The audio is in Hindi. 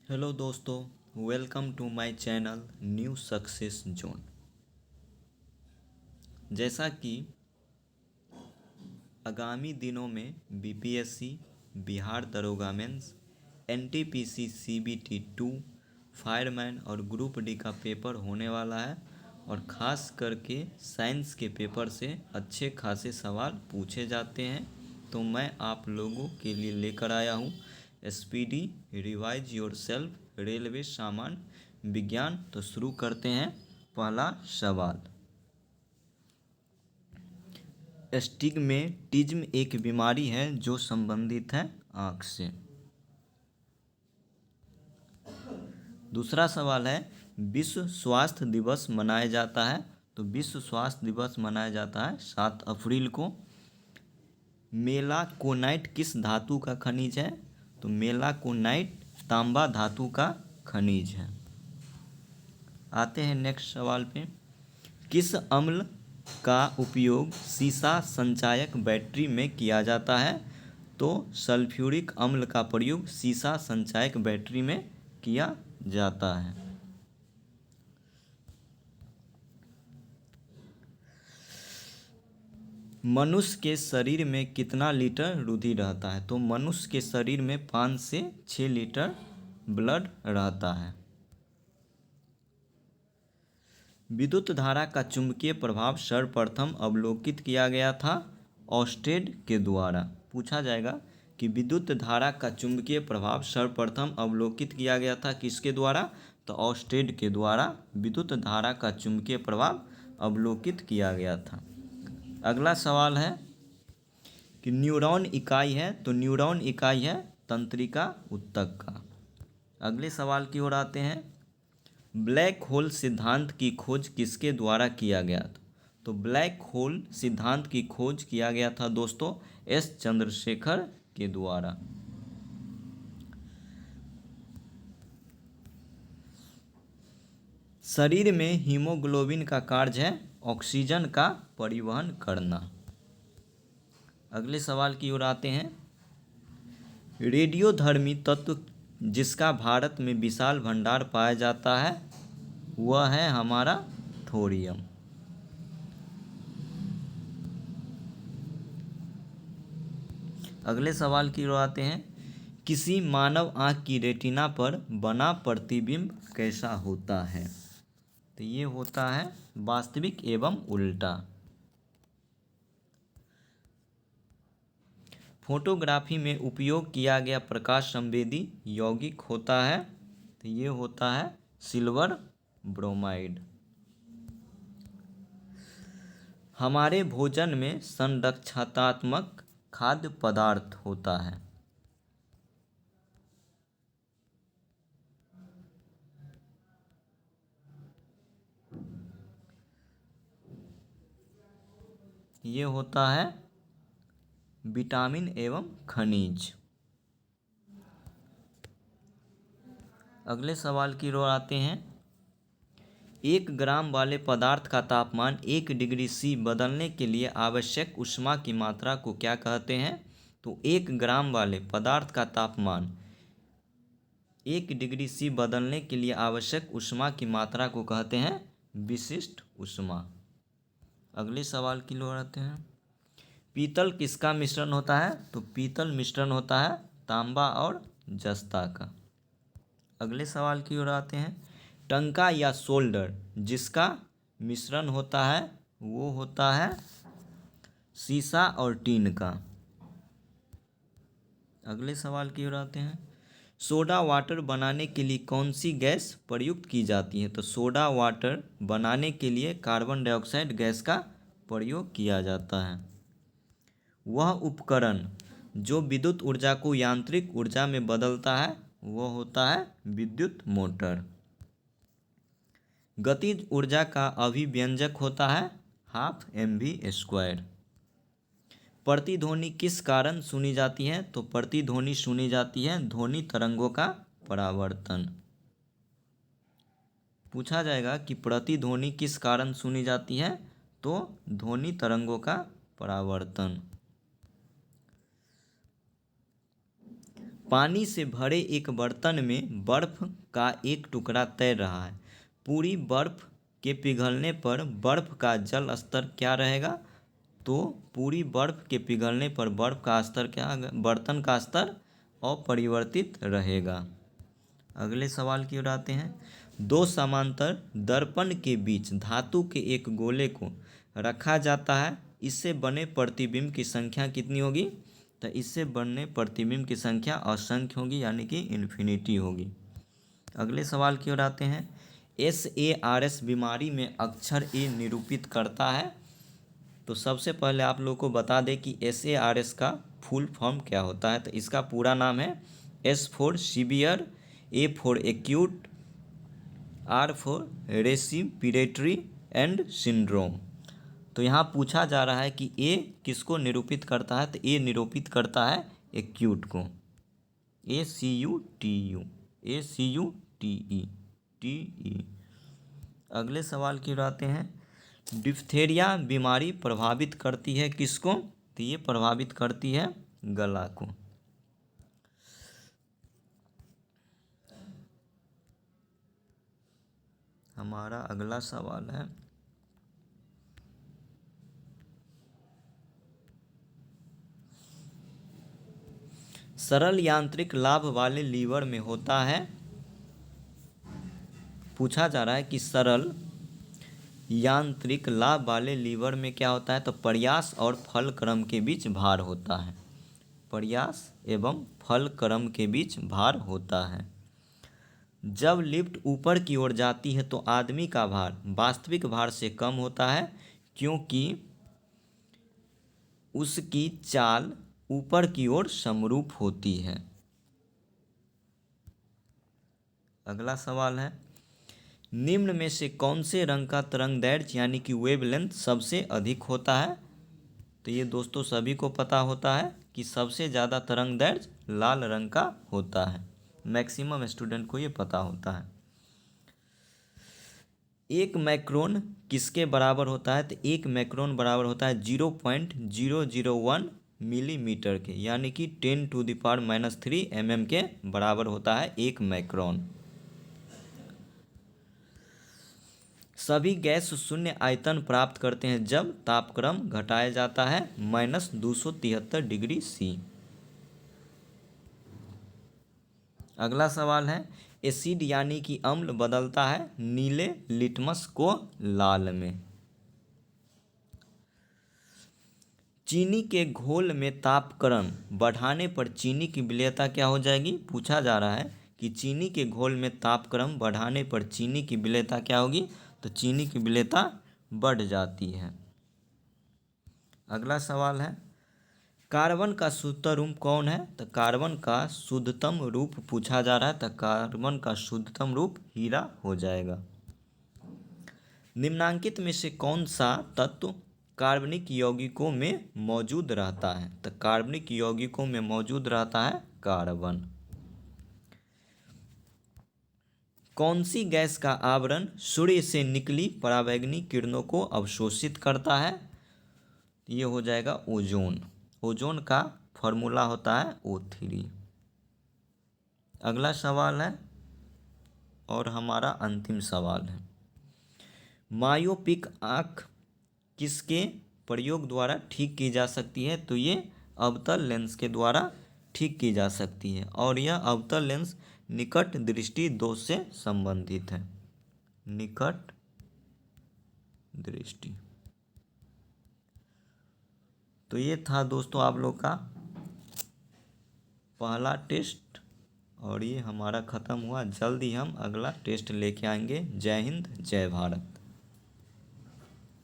हेलो दोस्तों, welcome to my channel new success zone. जैसा कि आगामी दिनों में बीपीएससी, बिहार दरोगा मेंस, एनटीपीसी सीबीटी 2, फायरमैन और ग्रुप डी का पेपर होने वाला है और ख़ास करके साइंस के पेपर से अच्छे खासे सवाल पूछे जाते हैं। तो मैं आप लोगों के लिए लेकर आया हूँ एसपीडी रिवाइज योरसेल्फ रेलवे सामान्य विज्ञान। तो शुरू करते हैं। पहला सवाल, एस्टिग्मेटिज्म एक बीमारी है जो संबंधित है आँख से। दूसरा सवाल है, विश्व स्वास्थ्य दिवस मनाया जाता है। तो विश्व स्वास्थ्य दिवस मनाया जाता है 7 अप्रैल को। मेलाकोनाइट किस धातु का खनिज है? तो मेलाकोनाइट तांबा धातु का खनिज है। आते हैं नेक्स्ट सवाल पे। किस अम्ल का उपयोग सीसा संचायक बैटरी में किया जाता है? तो सल्फ्यूरिक अम्ल का प्रयोग सीसा संचायक बैटरी में किया जाता है। मनुष्य के शरीर में कितना लीटर रुधिर रहता है? तो मनुष्य के शरीर में 5 से 6 लीटर ब्लड रहता है। विद्युत धारा का चुंबकीय प्रभाव सर्वप्रथम अवलोकित किया गया था ऑस्टेड के द्वारा। पूछा जाएगा कि विद्युत धारा का चुंबकीय प्रभाव सर्वप्रथम अवलोकित किया गया था किसके द्वारा? तो ऑस्टेड के द्वारा विद्युत धारा का चुंबकीय प्रभाव अवलोकित किया गया था। अगला सवाल है कि न्यूरॉन इकाई है। तो न्यूरॉन इकाई है तंत्रिका ऊतक का। अगले सवाल की ओर आते हैं। ब्लैक होल सिद्धांत की खोज किसके द्वारा किया गया था? तो ब्लैक होल सिद्धांत की खोज किया गया था दोस्तों एस चंद्रशेखर के द्वारा। शरीर में हीमोग्लोबिन का कार्य है ऑक्सीजन का परिवहन करना। अगले सवाल की ओर आते हैं। रेडियोधर्मी तत्व जिसका भारत में विशाल भंडार पाया जाता है वह है हमारा थोरियम। अगले सवाल की ओर आते हैं। किसी मानव आँख की रेटिना पर बना प्रतिबिंब कैसा होता है? तो ये होता है वास्तविक एवं उल्टा। फोटोग्राफी में उपयोग किया गया प्रकाश संवेदी यौगिक होता है। तो ये होता है सिल्वर ब्रोमाइड। हमारे भोजन में संरक्षणात्मक खाद्य पदार्थ होता है। ये होता है विटामिन एवं खनिज। अगले सवाल की ओर आते हैं। 1 ग्राम वाले पदार्थ का तापमान 1 डिग्री सी बदलने के लिए आवश्यक ऊष्मा की मात्रा को क्या कहते हैं? तो 1 ग्राम वाले पदार्थ का तापमान 1 डिग्री सी बदलने के लिए आवश्यक ऊष्मा की मात्रा को कहते हैं विशिष्ट ऊष्मा। अगले सवाल की ओर आते हैं। पीतल किसका मिश्रण होता है? तो पीतल मिश्रण होता है तांबा और जस्ता का। अगले सवाल की ओर आते हैं। टंका या सोल्डर जिसका मिश्रण होता है वो होता है सीसा और टीन का। अगले सवाल की ओर आते हैं। सोडा वाटर बनाने के लिए कौन सी गैस प्रयुक्त की जाती है? तो सोडा वाटर बनाने के लिए कार्बन डाइऑक्साइड गैस का प्रयोग किया जाता है। वह उपकरण जो विद्युत ऊर्जा को यांत्रिक ऊर्जा में बदलता है वह होता है विद्युत मोटर। गतिज ऊर्जा का अभिव्यंजक होता है ½mv²। प्रतिध्वनि किस कारण सुनी जाती है? तो प्रतिध्वनि सुनी जाती है ध्वनि तरंगों का परावर्तन। पूछा जाएगा कि प्रतिध्वनि किस कारण सुनी जाती है? तो ध्वनि तरंगों का परावर्तन। पानी से भरे एक बर्तन में बर्फ का एक टुकड़ा तैर रहा है। पूरी बर्फ के पिघलने पर बर्फ का जल स्तर क्या रहेगा? तो पूरी बर्फ के पिघलने पर बर्फ का स्तर क्या, बर्तन का स्तर अपरिवर्तित रहेगा। अगले सवाल की ओर आते हैं। दो समांतर दर्पण के बीच धातु के एक गोले को रखा जाता है, इससे बने प्रतिबिंब की संख्या कितनी होगी? तो इससे बनने प्रतिबिंब की संख्या असंख्य होगी, यानी कि इन्फिनिटी होगी। अगले सवाल की ओर आते हैं। SARS बीमारी में अक्षर ए निरूपित करता है। तो सबसे पहले आप लोग को बता दें कि SARS का फुल फॉर्म क्या होता है। तो इसका पूरा नाम है S for severe, A for acute, R for respiratory and syndrome. तो यहाँ पूछा जा रहा है कि ए किसको निरूपित करता है? तो ए निरूपित करता है एक्यूट को, ACUTE। अगले सवाल की ओर आते हैं। डिप्थेरिया बीमारी प्रभावित करती है किसको? तो ये प्रभावित करती है गला को। हमारा अगला सवाल है, सरल यांत्रिक लाभ वाले लीवर में होता है। पूछा जा रहा है कि सरल यांत्रिक लाभ वाले लीवर में क्या होता है? तो प्रयास और फल क्रम के बीच भार होता है। प्रयास एवं फल क्रम के बीच भार होता है। जब लिफ्ट ऊपर की ओर जाती है तो आदमी का भार वास्तविक भार से कम होता है, क्योंकि उसकी चाल ऊपर की ओर समरूप होती है। अगला सवाल है, निम्न में से कौन से रंग का तरंगदैर्घ्य यानी कि वेवलेंथ सबसे अधिक होता है? तो ये दोस्तों सभी को पता होता है कि सबसे ज़्यादा तरंगदैर्घ्य लाल रंग का होता है। मैक्सिमम स्टूडेंट को ये पता होता है। एक माइक्रोन किसके बराबर होता है? तो एक माइक्रोन बराबर होता है 0.001 मिलीमीटर के, यानी कि 10⁻³ mm के बराबर होता है एक माइक्रोन। सभी गैस शून्य आयतन प्राप्त करते हैं जब तापक्रम घटाया जाता है -273°C। अगला सवाल है, एसिड यानी कि अम्ल बदलता है नीले लिटमस को लाल में। चीनी के घोल में तापक्रम बढ़ाने पर चीनी की विलेयता क्या हो जाएगी? पूछा जा रहा है कि चीनी के घोल में तापक्रम बढ़ाने पर चीनी की विलेयता क्या होगी? तो चीनी की विलेयता बढ़ जाती है। अगला सवाल है, कार्बन का शुद्धतम रूप कौन है? तो कार्बन का शुद्धतम रूप पूछा जा रहा है, तो कार्बन का शुद्धतम रूप हीरा हो जाएगा। निम्नांकित में से कौन सा तत्व कार्बनिक यौगिकों में मौजूद रहता है? तो कार्बनिक यौगिकों में मौजूद रहता है कार्बन। कौन सी गैस का आवरण सूर्य से निकली पराबैंगनी किरणों को अवशोषित करता है? ये हो जाएगा ओजोन। ओजोन का फॉर्मूला होता है O3। अगला सवाल है और हमारा अंतिम सवाल है, मायोपिक आँख किसके प्रयोग द्वारा ठीक की जा सकती है? तो ये अवतल लेंस के द्वारा ठीक की जा सकती है, और यह अवतल लेंस निकट दृष्टि दोष से संबंधित है। निकट दृष्टि। तो ये था दोस्तों आप लोग का पहला टेस्ट, और ये हमारा ख़त्म हुआ। जल्द ही हम अगला टेस्ट लेके आएंगे। जय हिंद, जय भारत।